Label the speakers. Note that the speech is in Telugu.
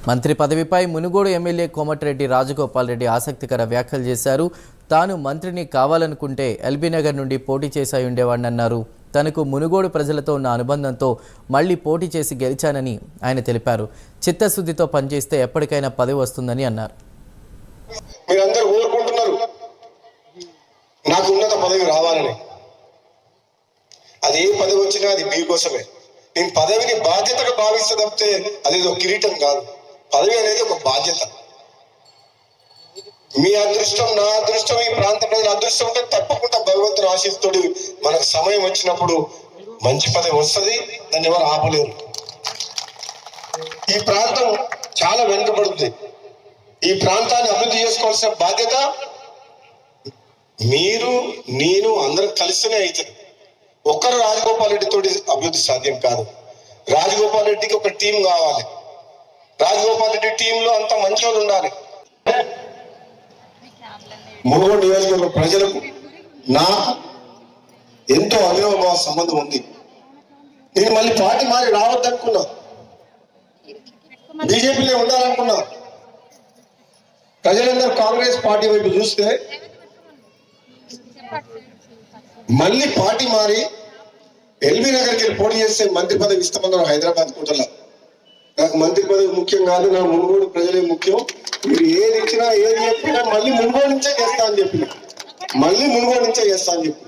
Speaker 1: మంత్రి పదవిపై మునుగోడు ఎమ్మెల్యే కోమటిరెడ్డి రాజగోపాల్ రెడ్డి ఆసక్తికర వ్యాఖ్యలు చేశారు. తాను మంత్రిని కావాలనుకుంటే ఎల్బీ నగర్ నుండి పోటీ చేసి ఉండేవాడినన్నారు. తనకు మునుగోడు ప్రజలతో ఉన్న అనుబంధంతో మళ్లీ పోటీ చేసి గెలిచానని ఆయన తెలిపారు. చిత్తశుద్ధితో పనిచేస్తే ఎప్పటికైనా పదవి వస్తుందని అన్నారు.
Speaker 2: మీరందరూ కోరుకుంటున్నారు నాకు ఉన్నత పదవి రావాలని. అది ఏ పదవి వచ్చినా అది మీకోసమే. నేను పదవిని బాధ్యతగా భావిస్తే తప్పితే అదేదో కిరీటం కాదు. పదవి అనేది ఒక బాధ్యత. మీ అదృష్టం, నా అదృష్టం, ఈ ప్రాంత ప్రజల అదృష్టం ఉంటే తప్పకుండా భగవంతుని ఆశీస్సుతోటి మనకు సమయం వచ్చినప్పుడు మంచి పదవి వస్తుంది. దాన్ని ఎవరు ఆపలేరు. ఈ ప్రాంతం చాలా వెనుకబడుతుంది. ఈ ప్రాంతాన్ని అభివృద్ధి చేసుకోవాల్సిన బాధ్యత మీరు, నేను అందరం కలిస్తేనే అవుతుంది. ఒక్కరు రాజగోపాల్ రెడ్డితో అభివృద్ధి సాధ్యం కాదు. రాజగోపాల్ రెడ్డికి ఒక టీం కావాలి. రాజగోపాల్ రెడ్డి టీంలో అంత మంచి వాళ్ళు ఉండాలి. మునుగోడు నియోజకవర్గ ప్రజలకు నాకు ఎంతో అవినాభావ సంబంధం ఉంది. నేను మళ్ళీ పార్టీ మారి రావద్దనుకున్నా, బీజేపీలో ఉండాలనుకున్నా. ప్రజలందరూ కాంగ్రెస్ పార్టీ వైపు చూస్తే మళ్ళీ పార్టీ మారి ఎల్బీ నగర్కి వెళ్ళి పోటీ చేస్తే మంత్రి పదవి ఇస్తామన్నారు హైదరాబాద్ కోటలో. నాకు మంత్రి పదవి ముఖ్యం కాదు, నా మునుగోడు ప్రజలే ముఖ్యం. మీరు ఏది ఇచ్చినా ఏది చెప్పినా మళ్ళీ మునుగోడు నుంచే చేస్తా అని చెప్పిన, మళ్ళీ మునుగోడు నుంచే చేస్తా అని చెప్పి